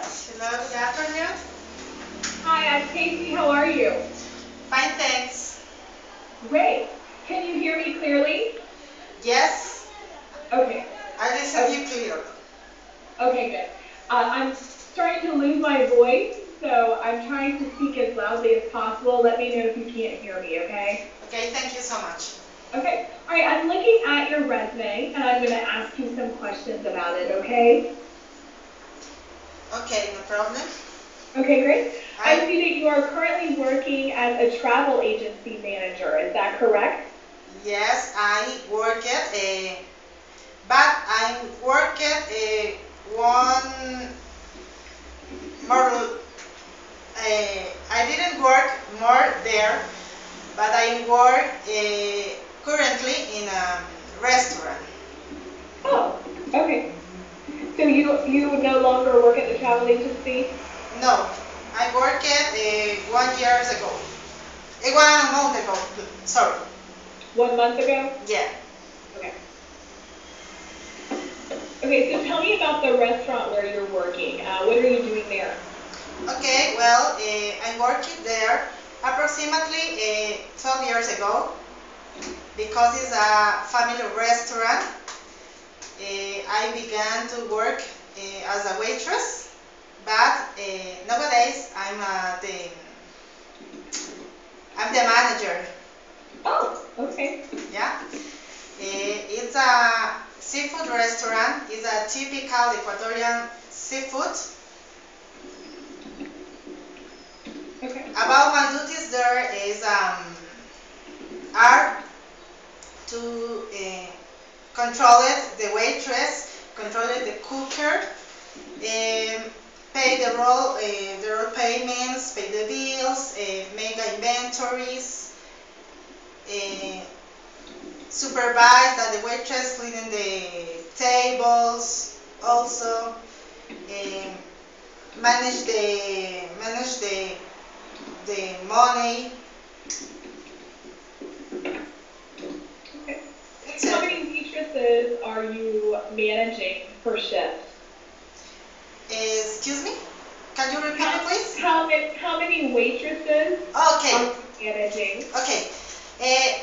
Hello, good afternoon. Hi, I'm Casey. How are you? Fine, thanks. Great. Can you hear me clearly? Yes, Okay. I listen Okay, you clearly. okay, good. I'm starting to lose my voice, so I'm trying to speak as loudly as possible. Let me know if you can't hear me, okay? Okay, thank you so much. Okay. All right, I'm looking at your resume, and I'm going to ask you some questions about it, okay? Okay, no problem. Okay, great. I I see that you are currently working as a travel agency manager. Is that correct? yes, I work at but I work at one more. I didn't work more there, but I work currently in a restaurant. Oh, okay. So you no longer work at the travel agency? No, I worked 1 year ago. 1 month ago. Sorry. 1 month ago? Yeah. Okay. Okay, so tell me about the restaurant where you're working. What are you doing there? Okay. Well, I worked there approximately 12 years ago because it's a family restaurant. I began to work as a waitress, but nowadays I'm the manager. Oh, okay. Yeah. It's a seafood restaurant. It's a typical Ecuadorian seafood. Okay. About my duties there is are to control it, the waitress, control it, the cooker, pay the role payments, pay the bills, make inventories, uh, supervise that the waitress cleaning the tables, also manage the money, Okay. How etc. many waitresses are you managing per shift? Excuse me? Can you repeat me, How please? how many waitresses are Okay, you managing? okay.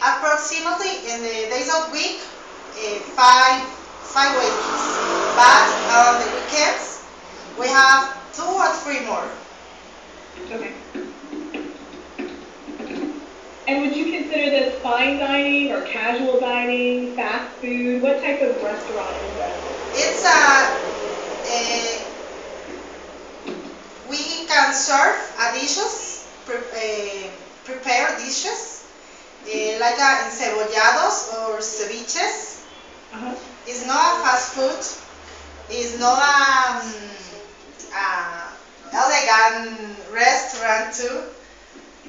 Approximately in the days of week, five wages. But on the weekends, we have 2 or 3 more. Okay. And would you consider this fine dining or casual dining, fast food? What type of restaurant is this? It's we can serve dishes, prepare dishes like encebollados or ceviches. Uh-huh. It's not a fast food. It's not elegant restaurant too,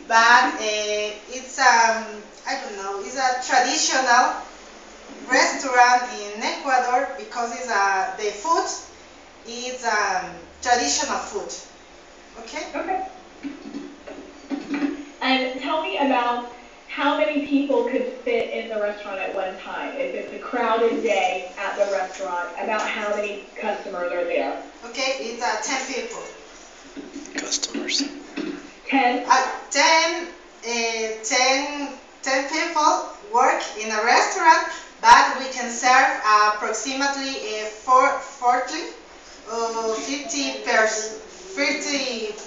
but it's I don't know. It's a traditional restaurant in Ecuador because the food is traditional food. Okay. Okay. And tell me about how many people could fit in the restaurant at one time. If it's a crowded day at the restaurant, about how many customers are there? Okay. It's 10 people. Customers. 10? 10, 10 people work in a restaurant, but we can serve approximately 40 or 50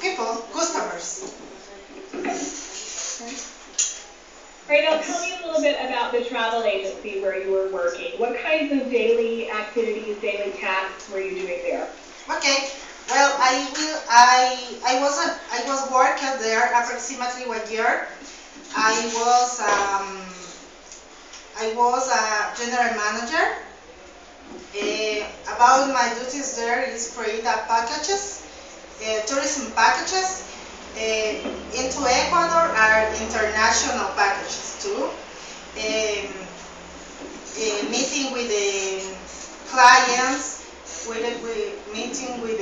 people, customers. Okay. All right, now tell me a little bit about the travel agency where you were working. What kinds of daily activities, daily tasks were you doing there? Okay. Well, I was working there approximately 1 year. I was a general manager. About my duties there is create packages, tourism packages into Ecuador are international packages too. Um, Meeting with the clients, meeting with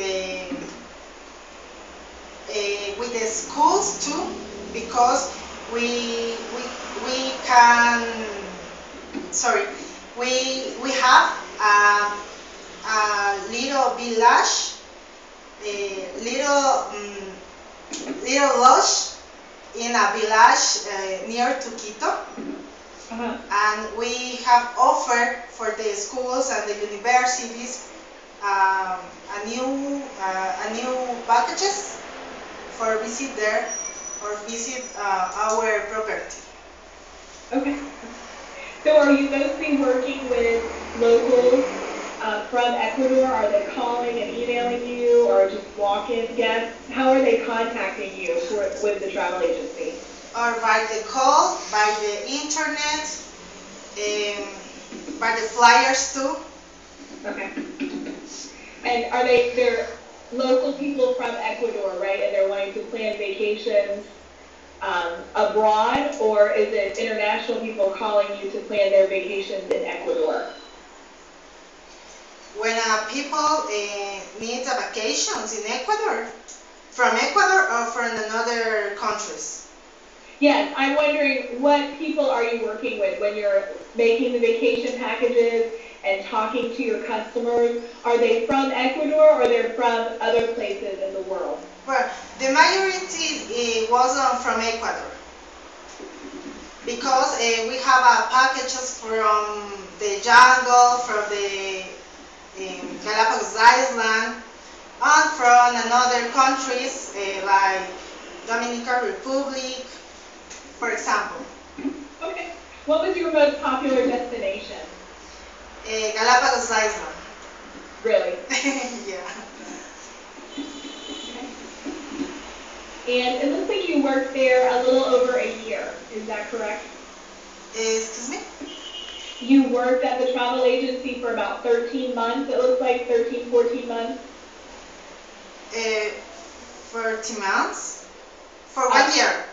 the schools too, because we can sorry we have a little village little lodge in a village near to Quito. And we have offered for the schools and the universities a new packages for visit there or visit our property. Okay. So are you mostly working with locals from Ecuador? Are they calling and emailing you, or just walk-in guests? How are they contacting you with the travel agency? Or by the call, by the internet, by the flyers too. Okay. And are they're local people from Ecuador, right? And they're wanting to plan vacations abroad, or is it international people calling you to plan their vacations in Ecuador? When people need a vacations in Ecuador, from Ecuador or from another countries? Yes, I'm wondering what people are you working with when you're making the vacation packages and talking to your customers? Are they from Ecuador or they're from other places in the world? Well, the majority was from Ecuador because we have packages from the jungle, from the Galapagos Island, and from another countries like Dominican Republic, for example. Okay. What was your most popular destination? Galapagos Island. Really? Yeah. Okay. And it looks like you worked there a little over a year. Is that correct? Excuse me? You worked at the travel agency for about 13 months. It looks like 13, 14 months. 13 months? For 1 year?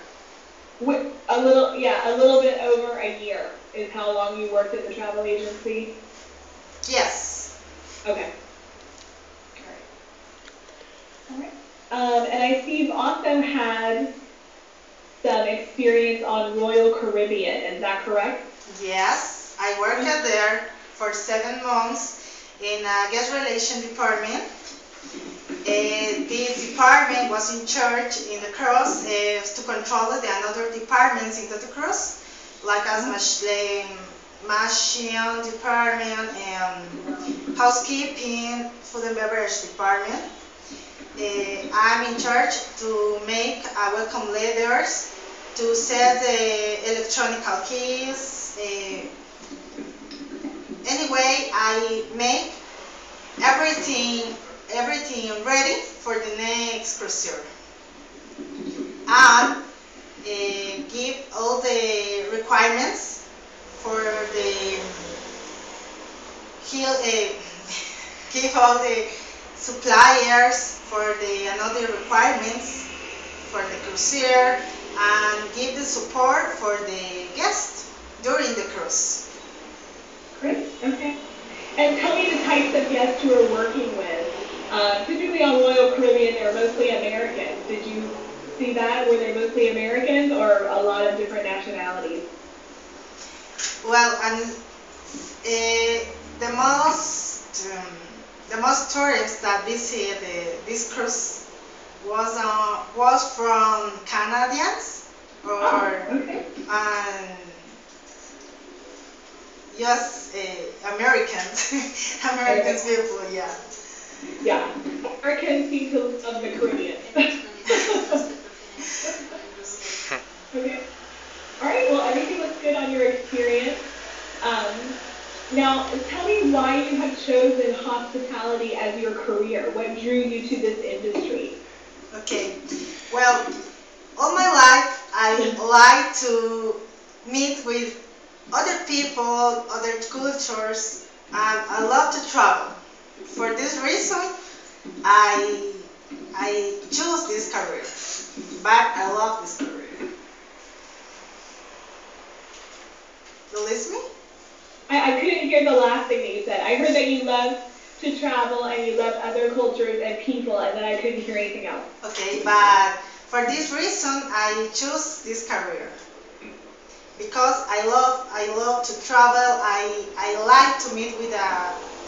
A little bit over a year is how long you worked at the travel agency? Yes. Okay. All right. And I see you've also had some experience on Royal Caribbean. Is that correct? Yes. I worked there for 7 months in a guest relation department. This department was in charge in the cruise to control the other departments in the cruise, like as machine department and housekeeping, food and beverage department. I'm in charge to make welcome letters, to set the electronic keys. Anyway, I make everything ready for the next cruiser, and give all the requirements for the give all the suppliers for the another requirements for the cruiser, and give the support for the guests during the cruise. Great. Okay. And tell me the types of guests you were working with. Typically on Royal Caribbean, they're mostly Americans. Did you see that? Were they mostly Americans or a lot of different nationalities? Well, and the most tourists that visit this cruise was from Canadians or just Americans, Americans people, yeah. Yeah, Americans seem to love the Caribbean. Okay. All right. Well, everything looks good on your experience. Now, tell me why you have chosen hospitality as your career. What drew you to this industry? Okay. Well, all my life I like to meet with other people, other cultures, and I love to travel. For this reason, I choose this career, but I love this career. You listen me? I couldn't hear the last thing that you said. I heard that you love to travel and you love other cultures and people, and then I couldn't hear anything else. Okay, but for this reason, I choose this career. because I love to travel. I like to meet with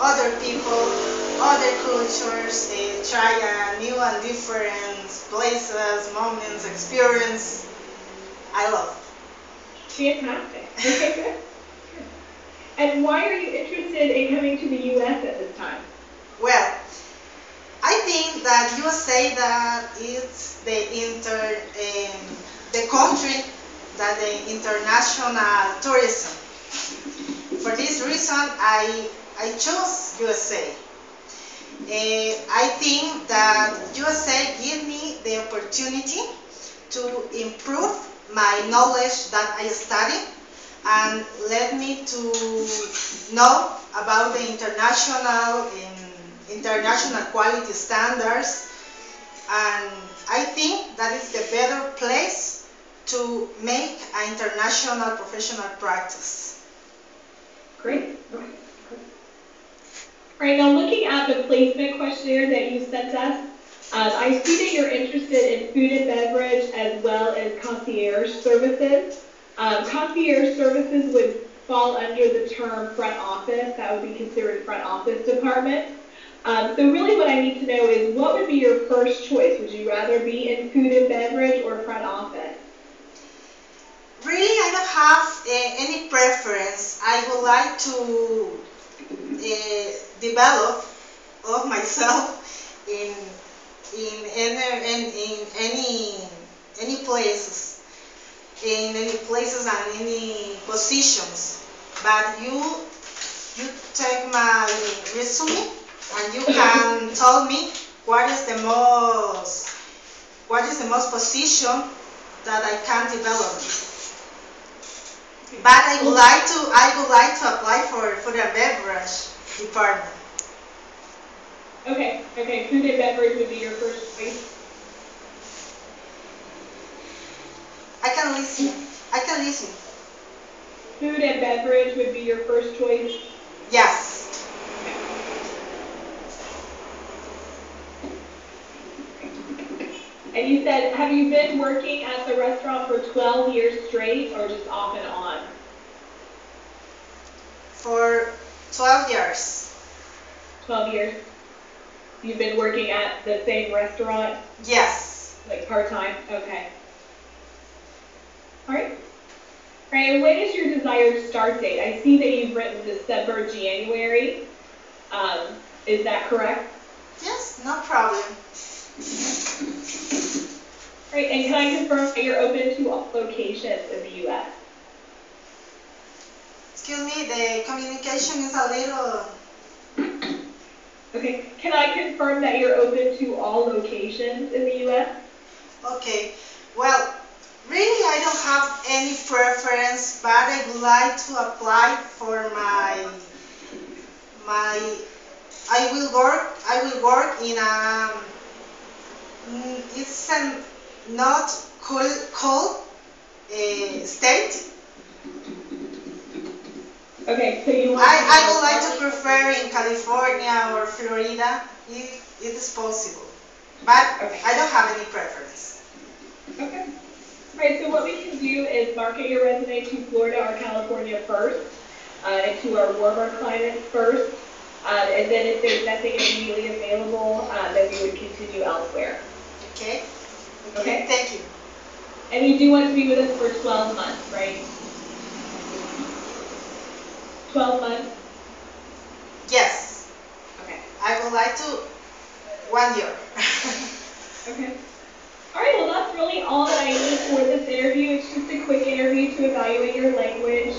other people, other cultures, try new and different places, moments, experience. I love. Fantastic. Okay, good. And why are you interested in coming to the U.S. at this time? Well, I think that USA that it's the country that the international tourism. For this reason, I chose USA. I think that USA give me the opportunity to improve my knowledge that I study and let me to know about the international quality standards, and I think that is the better place to make an international professional practice. Great. Okay. All right, now looking at the placement questionnaire that you sent us, I see that you're interested in food and beverage as well as concierge services. Concierge services would fall under the term front office. That would be considered front office department. So really what I need to know is what would be your first choice? Would you rather be in food and beverage or front office? Really, I don't have any preference. I would like to develop of myself in any places and any positions. But you take my resume and you can tell me what is the most position that I can develop. But I would like to apply for food and beverage department. Okay, food and beverage would be your first choice. I can listen. Food and beverage would be your first choice? Yes. And you said, have you been working at the restaurant for 12 years straight or just off and on? For 12 years. 12 years? You've been working at the same restaurant? Yes. Like part-time? Okay. All right. All right, and when is your desired start date? I see that you've written December, January. Is that correct? Yes, no problem. All right, and can I confirm that you're open to all locations in the U.S.? Excuse me, the communication is a little... Okay, can I confirm that you're open to all locations in the U.S.? Okay, well, really I don't have any preference, but I would like to apply for I will work in it's a not cold state. Okay, so you want I would like to prefer in California or Florida if it is possible, but okay. I don't have any preference. Okay. All right, so what we can do is market your resume to Florida or California first, and to our warmer climates first, and then if there's nothing immediately available, then we would continue elsewhere. Okay. Okay. Thank you. And you do want to be with us for 12 months, right? 12 months? Yes. Okay. I would like to 1 year. Okay. All right, well, that's really all that I need for this interview. It's just a quick interview to evaluate your language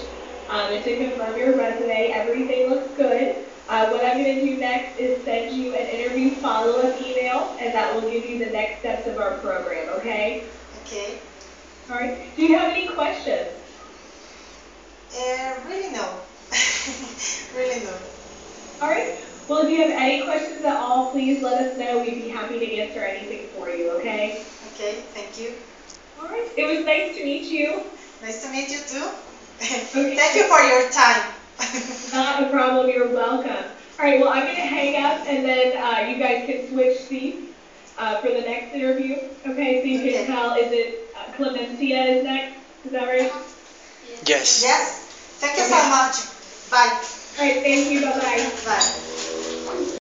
and to confirm your resume. Everything looks good. What I'm going to do next is send you an interview follow-up email, and that will give you the next steps of our program, okay? Okay. All right. Do you have any questions? Really no. Really no. All right. Well, if you have any questions at all, please let us know. We'd be happy to answer anything for you, okay? Okay, thank you. All right. It was nice to meet you. Nice to meet you too. Okay. Thank you for your time. Not a problem. You're welcome. All right. Well, I'm going to hang up, and then you guys can switch seats for the next interview. Okay. So you can tell, is it Clemencia is next? Is that right? Yes. Yes? Thank you so Okay. much. Bye. All right, thank you, bye-bye. Bye.